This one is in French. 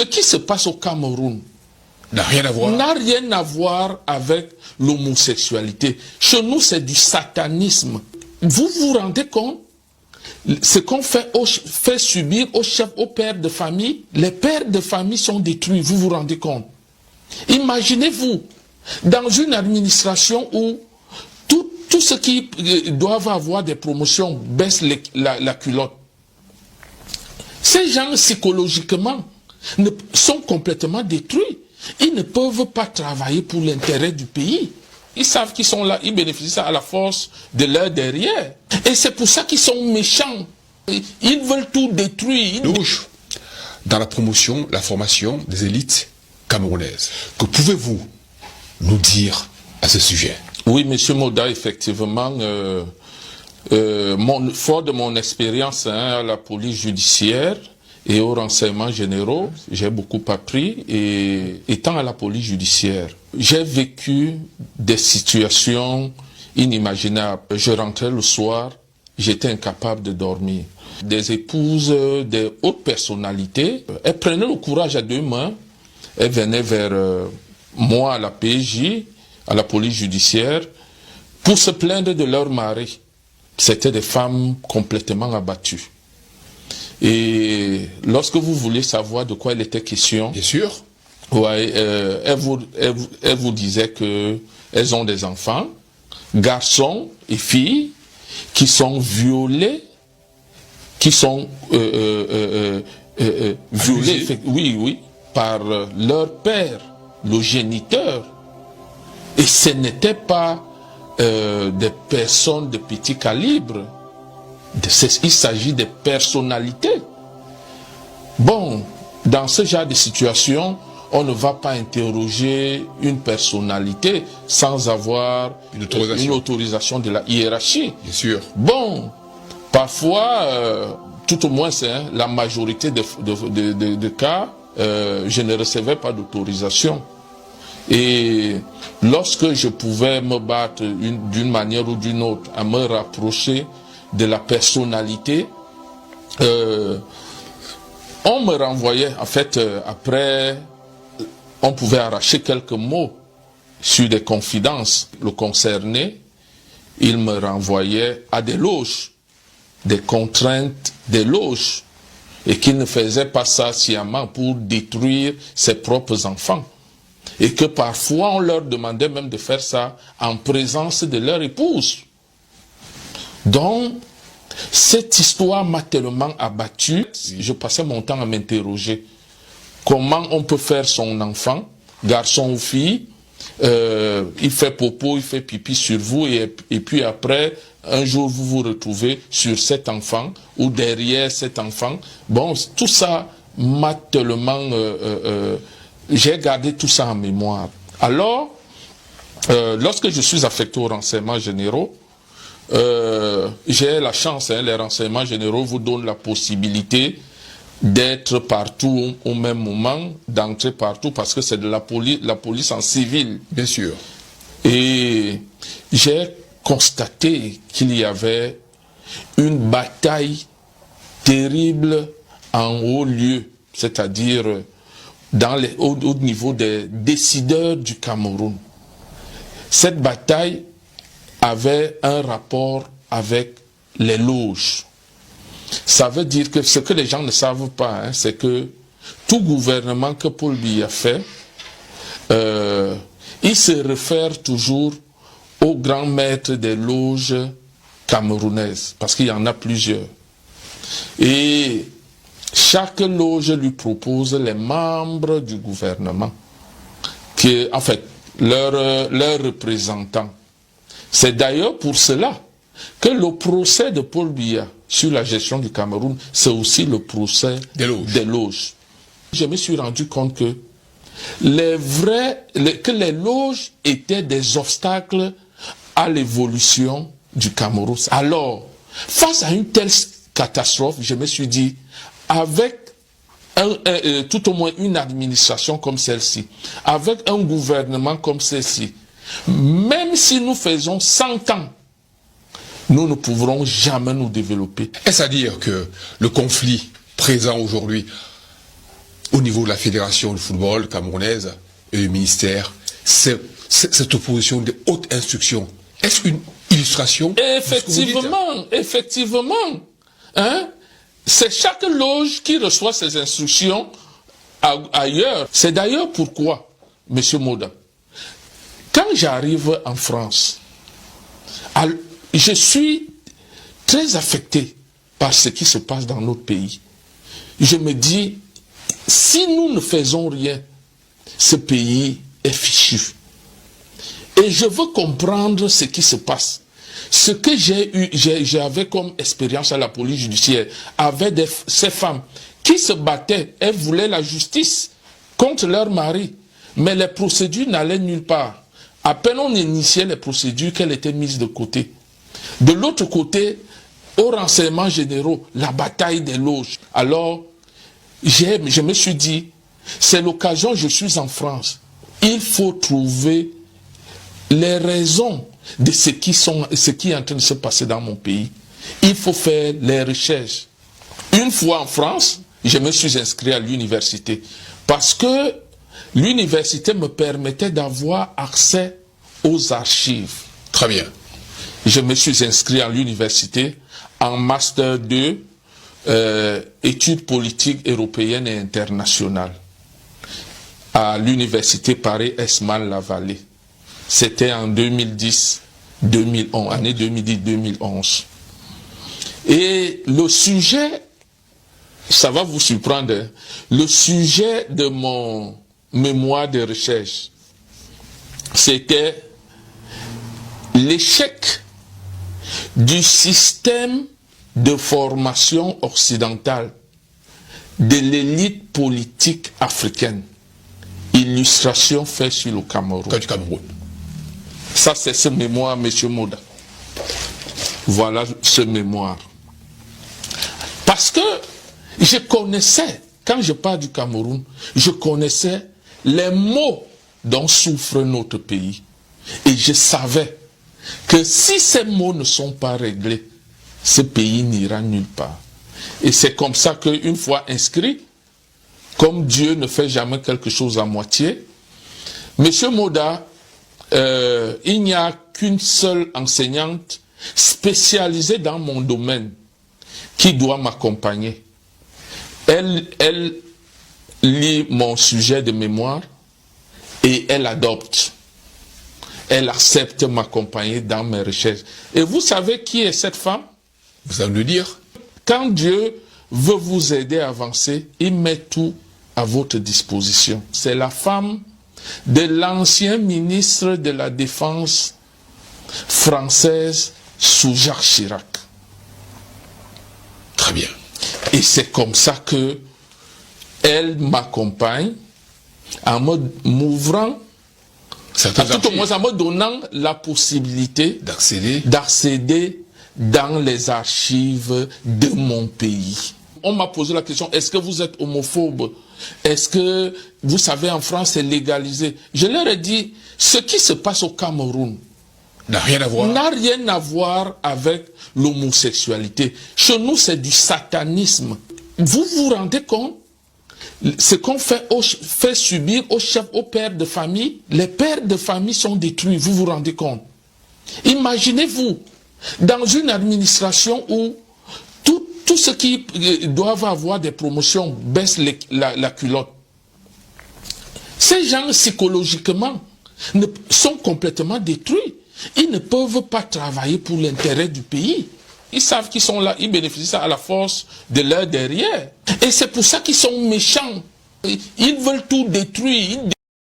qui se passe au Cameroun n'a rien à voir avec l'homosexualité. Chez nous, c'est du satanisme. Vous vous rendez compte? Ce qu'on fait subir aux chefs, aux pères de famille, les pères de famille sont détruits, vous vous rendez compte? Imaginez-vous, dans une administration où tous ceux qui doivent avoir des promotions baissent la culotte. Ces gens, psychologiquement, sont complètement détruits. Ils ne peuvent pas travailler pour l'intérêt du pays. Ils savent qu'ils sont là, ils bénéficient à la force de leur derrière. Et c'est pour ça qu'ils sont méchants. Ils veulent tout détruire. Dans la promotion, la formation des élites camerounaises, que pouvez-vous nous dire à ce sujet? Oui, M. Moda, effectivement, fort de mon expérience à la police judiciaire et aux renseignements généraux, j'ai beaucoup appris, et étant à la police judiciaire, j'ai vécu des situations inimaginables. Je rentrais le soir, j'étais incapable de dormir. Des épouses, des hautes personnalités, elles prenaient le courage à deux mains, elles venaient vers moi à la PJ, à la police judiciaire, pour se plaindre de leur mari. C'était des femmes complètement abattues. Et lorsque vous voulez savoir de quoi il était question, bien sûr, ouais, elle vous disait que elles ont des enfants, garçons et filles, qui sont violés, qui sont violés, oui, par leur père, le géniteur. Et ce n'était pas des personnes de petit calibre. Il s'agit de personnalités. Bon, dans ce genre de situation, on ne va pas interroger une personnalité sans avoir une autorisation de la hiérarchie. Bien sûr. Bon, parfois, tout au moins c'est la majorité de cas, je ne recevais pas d'autorisation. Et lorsque je pouvais me battre d'une manière ou d'une autre à me rapprocher de la personnalité, on me renvoyait, en fait, après, on pouvait arracher quelques mots sur des confidences. Le concerné, il me renvoyait à des loges, des contraintes des loges, et qu'il ne faisait pas ça sciemment pour détruire ses propres enfants. Et que parfois on leur demandait même de faire ça en présence de leur épouse. Donc, cette histoire m'a tellement abattu, je passais mon temps à m'interroger. Comment on peut faire son enfant, garçon ou fille, il fait popo, il fait pipi sur vous, et puis après, un jour vous vous retrouvez sur cet enfant, ou derrière cet enfant. Bon, tout ça m'a tellement... j'ai gardé tout ça en mémoire. Alors, lorsque je suis affecté aux renseignements généraux, j'ai la chance, les renseignements généraux vous donnent la possibilité d'être partout au même moment, d'entrer partout, parce que c'est de la police en civil. Bien sûr. Et j'ai constaté qu'il y avait une bataille terrible en haut lieu, c'est-à-dire au niveau des décideurs du Cameroun. Cette bataille avait un rapport avec les loges. Ça veut dire que ce que les gens ne savent pas, c'est que tout gouvernement que Paul Biya fait, il se réfère toujours aux grands maîtres des loges camerounaises, parce qu'il y en a plusieurs. Et chaque loge lui propose les membres du gouvernement, qui est en fait leurs représentants. C'est d'ailleurs pour cela que le procès de Paul Biya sur la gestion du Cameroun, c'est aussi le procès des loges. Je me suis rendu compte que les loges étaient des obstacles à l'évolution du Cameroun. Alors, face à une telle catastrophe, je me suis dit, avec tout au moins une administration comme celle-ci, avec un gouvernement comme celle-ci, même si nous faisons 100 ans, nous ne pourrons jamais nous développer. Est-ce à dire que le conflit présent aujourd'hui au niveau de la fédération de football camerounaise et du ministère, cette opposition de haute instruction, est-ce une illustration? Effectivement. Hein? C'est chaque loge qui reçoit ses instructions ailleurs. C'est d'ailleurs pourquoi, M. Moda, quand j'arrive en France, je suis très affecté par ce qui se passe dans notre pays. Je me dis, si nous ne faisons rien, ce pays est fichu. Et je veux comprendre ce qui se passe. Ce que j'avais comme expérience à la police judiciaire, avec ces femmes qui se battaient, elles voulaient la justice contre leur mari, mais les procédures n'allaient nulle part. À peine on initiait les procédures qu'elles étaient mises de côté. De l'autre côté, aux renseignements généraux, la bataille des loges. Alors, je me suis dit, c'est l'occasion, je suis en France. Il faut trouver les raisons de ce qui est en train de se passer dans mon pays. Il faut faire les recherches. Une fois en France, je me suis inscrit à l'université parce que l'université me permettait d'avoir accès aux archives. Très bien. Je me suis inscrit à l'université en Master 2, études politiques européennes et internationales, à l'université Paris-Esmal-la-Vallée. C'était en 2010-2011, année 2010-2011. Et le sujet, ça va vous surprendre, le sujet de mon mémoire de recherche, c'était l'échec du système de formation occidentale de l'élite politique africaine. Illustration faite sur le Cameroun. Du Cameroun. Ça, c'est ce mémoire, M. Moda. Voilà ce mémoire. Parce que je connaissais, quand je parle du Cameroun, je connaissais les maux dont souffre notre pays. Et je savais que si ces maux ne sont pas réglés, ce pays n'ira nulle part. Et c'est comme ça qu'une fois inscrit, comme Dieu ne fait jamais quelque chose à moitié, M. Moda, il n'y a qu'une seule enseignante spécialisée dans mon domaine qui doit m'accompagner. Elle lit mon sujet de mémoire et elle adopte. Elle accepte m'accompagner dans mes recherches. Et vous savez qui est cette femme? Vous allez le dire. Quand Dieu veut vous aider à avancer, il met tout à votre disposition. C'est la femme de l'ancien ministre de la Défense française sous Jacques Chirac. Très bien. Et c'est comme ça que elle m'accompagne en m'ouvrant, tout au moins en me donnant la possibilité d'accéder dans les archives de mon pays. On m'a posé la question, est-ce que vous êtes homophobe? Est-ce que, vous savez, en France, c'est légalisé? Je leur ai dit, ce qui se passe au Cameroun n'a rien à voir avec l'homosexualité. Chez nous, c'est du satanisme. Vous vous rendez compte? Ce qu'on fait subir aux chefs, aux pères de famille, les pères de famille sont détruits, vous vous rendez compte? Imaginez-vous, dans une administration où tous ceux qui doivent avoir des promotions baissent la culotte. Ces gens, psychologiquement, sont complètement détruits. Ils ne peuvent pas travailler pour l'intérêt du pays. Ils savent qu'ils sont là, ils bénéficient à la force de leur derrière. Et c'est pour ça qu'ils sont méchants. Ils veulent tout détruire, ils